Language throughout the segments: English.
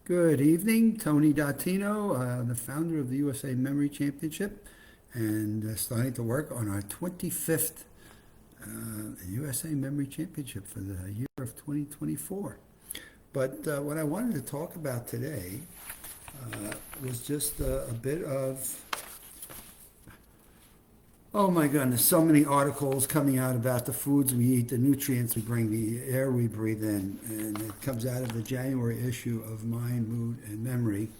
Good evening, Tony Dottino, the founder of the USA Memory Championship, and starting to work on our 25th USA Memory Championship for the year of 2024. But what I wanted to talk about today was just a bit of, oh my goodness, so many articles coming out about the foods we eat, the nutrients we bring, the air we breathe in, and it comes out of the January issue of Mind, Mood, and Memory,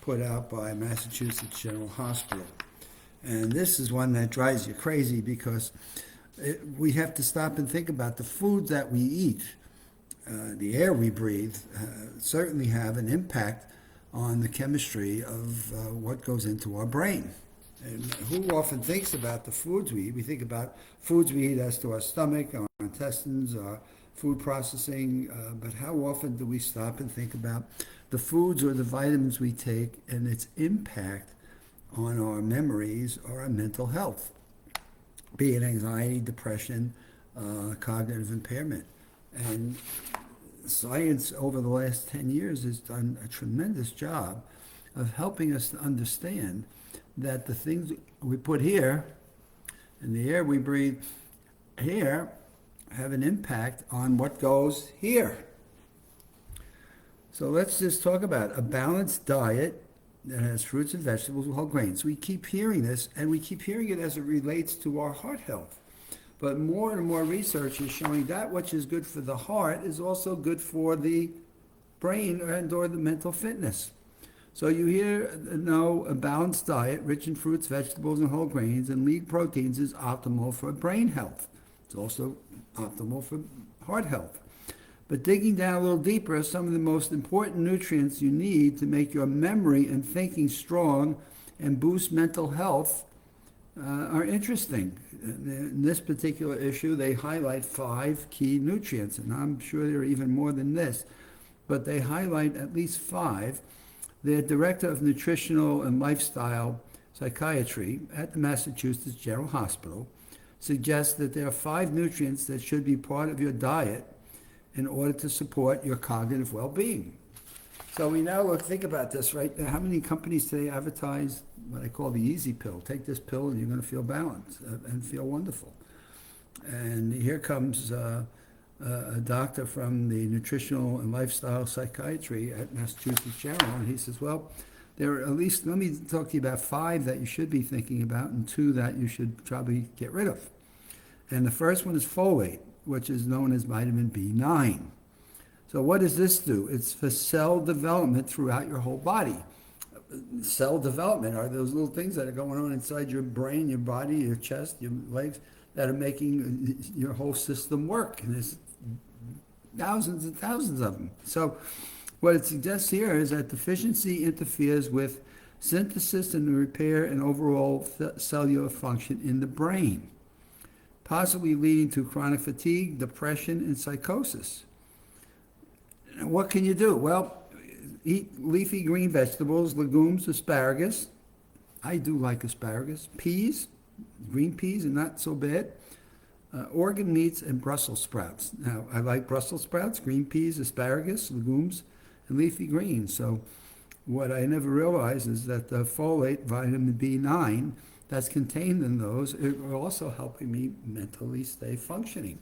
put out by Massachusetts General Hospital. And this is one that drives you crazy because we have to stop and think about the food that we eat, the air we breathe, certainly have an impact on the chemistry of what goes into our brain. And who often thinks about the foods we eat? We think about foods we eat as to our stomach, our intestines, our food processing, but how often do we stop and think about the foods or the vitamins we take and its impact on our memories or our mental health, be it anxiety, depression, cognitive impairment? And science over the last 10 years has done a tremendous job of helping us to understand that the things we put here and the air we breathe here have an impact on what goes here. So let's just talk about a balanced diet that has fruits and vegetables and whole grains. We keep hearing this, and we keep hearing it as it relates to our heart health. But more and more research is showing that which is good for the heart is also good for the brain and or the mental fitness. So you know a balanced diet rich in fruits, vegetables, and whole grains and lean proteins is optimal for brain health. It's also optimal for heart health. But digging down a little deeper, some of the most important nutrients you need to make your memory and thinking strong and boost mental health are interesting. In this particular issue, they highlight 5 key nutrients, and I'm sure there are even more than this, but they highlight at least 5. The director of nutritional and lifestyle psychiatry at the Massachusetts General Hospital suggests that there are 5 nutrients that should be part of your diet in order to support your cognitive well-being. So we now think about this, right? How many companies today advertise what I call the easy pill? Take this pill and you're going to feel balanced and feel wonderful. And here comes a doctor from the nutritional and lifestyle psychiatry at Massachusetts General, and he says, well, there are at least, let me talk to you about 5 that you should be thinking about and 2 that you should probably get rid of. And the first one is folate, which is known as vitamin B9. So what does this do? It's for cell development throughout your whole body. Cell development are those little things that are going on inside your brain, your body, your chest, your legs, that are making your whole system work. And there's thousands and thousands of them. So what it suggests here is that deficiency interferes with synthesis and repair and overall cellular function in the brain, possibly leading to chronic fatigue, depression, and psychosis. And what can you do? Well, eat leafy green vegetables, legumes, asparagus. I do like asparagus. Peas, green peas are not so bad. Organ meats and Brussels sprouts. Now, I like Brussels sprouts, green peas, asparagus, legumes, and leafy greens. So what I never realized is that the folate, vitamin B9, that's contained in those are also helping me mentally stay functioning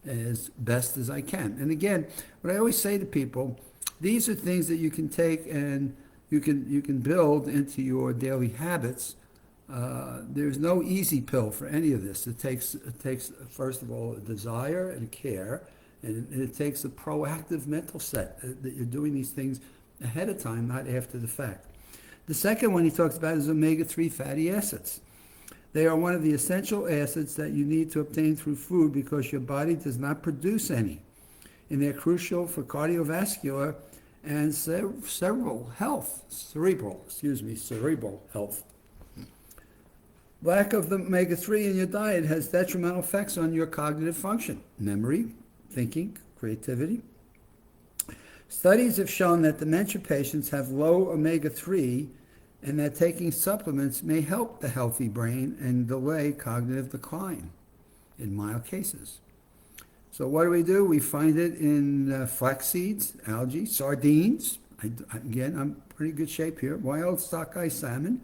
as best as I can. And again, what I always say to people, these are things that you can take and you can build into your daily habits. There's no easy pill for any of this. It takes first of all a desire and a care, and it takes a proactive mental set that you're doing these things ahead of time, not after the fact. The second one he talks about is omega-3 fatty acids. They are one of the essential acids that you need to obtain through food because your body does not produce any, and they're crucial for cardiovascular and cerebral health. Lack of the omega-3 in your diet has detrimental effects on your cognitive function, memory, thinking, creativity. Studies have shown that dementia patients have low omega-3 and that taking supplements may help the healthy brain and delay cognitive decline in mild cases. So what do? We find it in flax seeds, algae, sardines. Again, I'm pretty good shape here. Wild sockeye salmon,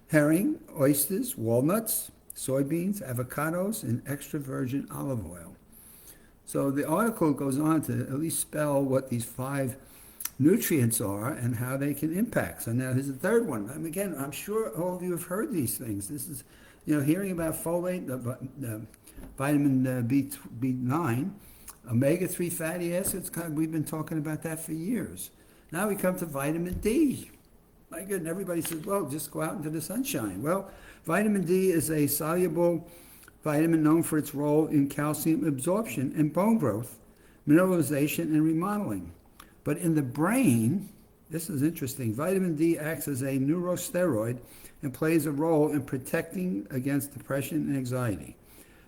herring, oysters, walnuts, soybeans, avocados, and extra virgin olive oil. So the article goes on to at least spell what these 5 nutrients are and how they can impact. So now here's the third one. Again, I'm sure all of you have heard these things. This is, hearing about folate, the vitamin B9, omega-3 fatty acids. God, we've been talking about that for years. Now we come to vitamin D. My goodness, everybody says, well, just go out into the sunshine. Well, vitamin D is a soluble vitamin known for its role in calcium absorption and bone growth, mineralization, and remodeling. But in the brain, this is interesting, vitamin D acts as a neurosteroid and plays a role in protecting against depression and anxiety.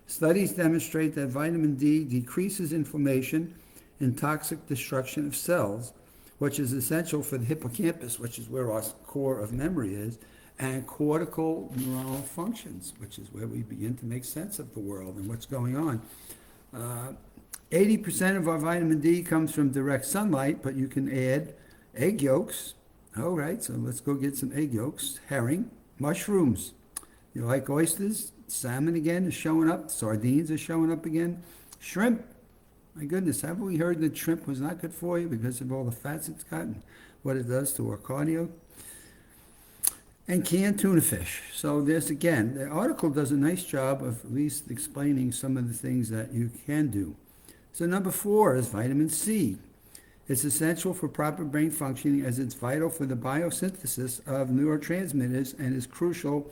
Studies demonstrate that vitamin D decreases inflammation and toxic destruction of cells, which is essential for the hippocampus, which is where our core of memory is, and cortical neuronal functions, which is where we begin to make sense of the world and what's going on. 80% of our vitamin D comes from direct sunlight, but you can add egg yolks. All right, so let's go get some egg yolks. Herring, mushrooms. You like oysters? Salmon again is showing up. Sardines are showing up again. Shrimp. My goodness, haven't we heard that shrimp was not good for you because of all the fats it's got and what it does to our cardio? And canned tuna fish. So there's, again, the article does a nice job of at least explaining some of the things that you can do. So number 4 is vitamin C. It's essential for proper brain functioning as it's vital for the biosynthesis of neurotransmitters and is crucial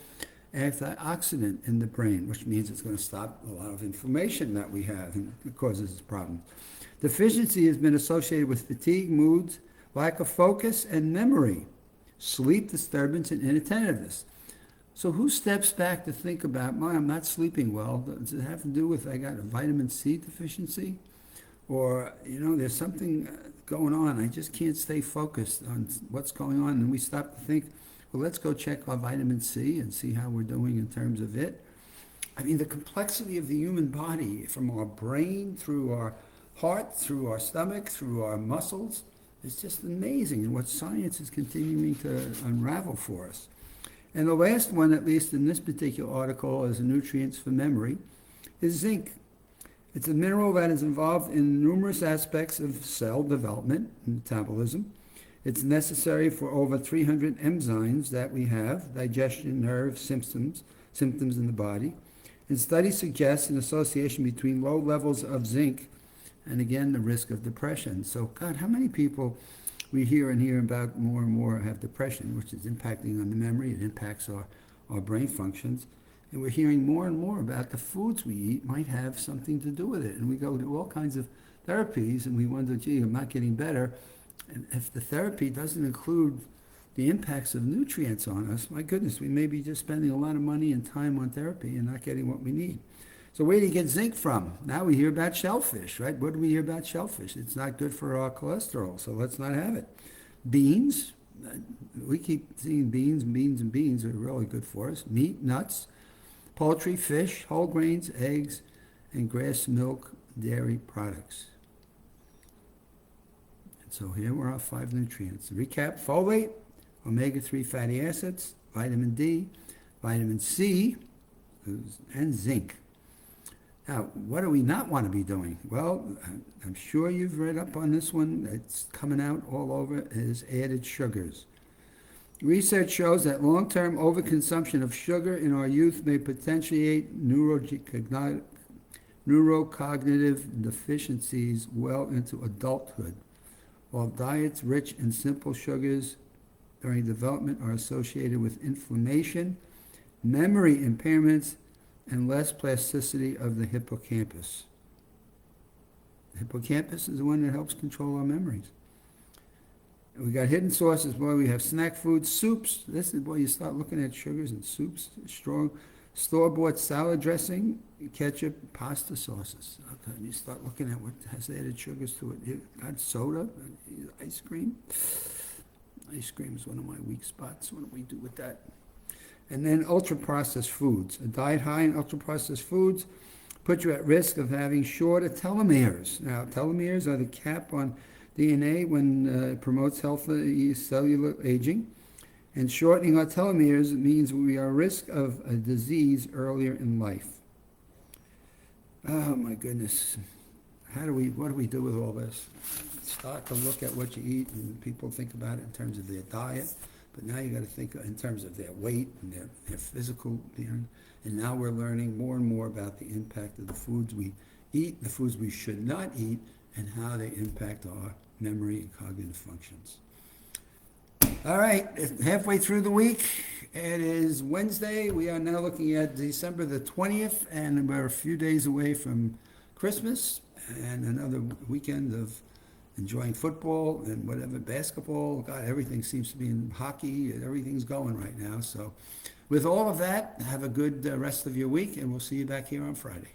antioxidant in the brain, which means it's going to stop a lot of inflammation that we have and it causes this problem. Deficiency has been associated with fatigue, moods, lack of focus, and memory, sleep disturbance, and inattentiveness. So who steps back to think about, I'm not sleeping well? Does it have to do with I got a vitamin C deficiency? Or, there's something going on. I just can't stay focused on what's going on. And we stop to think, well, let's go check our vitamin C and see how we're doing in terms of it. I mean, the complexity of the human body, from our brain through our heart, through our stomach, through our muscles, is just amazing. And what science is continuing to unravel for us. And the last one, at least in this particular article, as nutrients for memory, is zinc. It's a mineral that is involved in numerous aspects of cell development and metabolism. It's necessary for over 300 enzymes that we have, digestion, nerve symptoms in the body. And studies suggest an association between low levels of zinc and, again, the risk of depression. So, God, how many people we hear about more and more have depression, which is impacting on the memory. It impacts our brain functions. And we're hearing more and more about the foods we eat might have something to do with it. And we go to all kinds of therapies and we wonder, gee, I'm not getting better. And if the therapy doesn't include the impacts of nutrients on us, my goodness, we may be just spending a lot of money and time on therapy and not getting what we need. So where do you get zinc from? Now we hear about shellfish, right? What do we hear about shellfish? It's not good for our cholesterol, so let's not have it. Beans, we keep seeing beans are really good for us. Meat, nuts, poultry, fish, whole grains, eggs, and grass milk dairy products. And so here were our 5 nutrients. Recap: folate, omega-3 fatty acids, vitamin D, vitamin C, and zinc. Now, what do we not want to be doing? Well, I'm sure you've read up on this one. It's coming out all over, is added sugars. Research shows that long-term overconsumption of sugar in our youth may potentiate neurocognitive deficiencies well into adulthood, while diets rich in simple sugars during development are associated with inflammation, memory impairments, and less plasticity of the hippocampus. The hippocampus is the one that helps control our memories. We got hidden sources. Boy, we have snack foods, soups. This is, boy, you start looking at sugars and soups, strong store-bought salad dressing, ketchup, pasta sauces. Okay, you start looking at what has added sugars to it. You got soda, ice cream. Ice cream is one of my weak spots. What do we do with that? And then ultra-processed foods. A diet high in ultra-processed foods puts you at risk of having shorter telomeres. Now, telomeres are the cap on DNA when it promotes healthy cellular aging. And shortening our telomeres means we are at risk of a disease earlier in life. Oh my goodness. What do we do with all this? Start to look at what you eat, and people think about it in terms of their diet, but now you got to think in terms of their weight and their physical being. And now we're learning more and more about the impact of the foods we eat, the foods we should not eat, and how they impact our memory and cognitive functions. All right, halfway through the week. It is Wednesday. We are now looking at December the 20th, and we're a few days away from Christmas and another weekend of enjoying football and whatever, basketball. God, everything seems to be in hockey. Everything's going right now. So with all of that, have a good rest of your week, and we'll see you back here on Friday.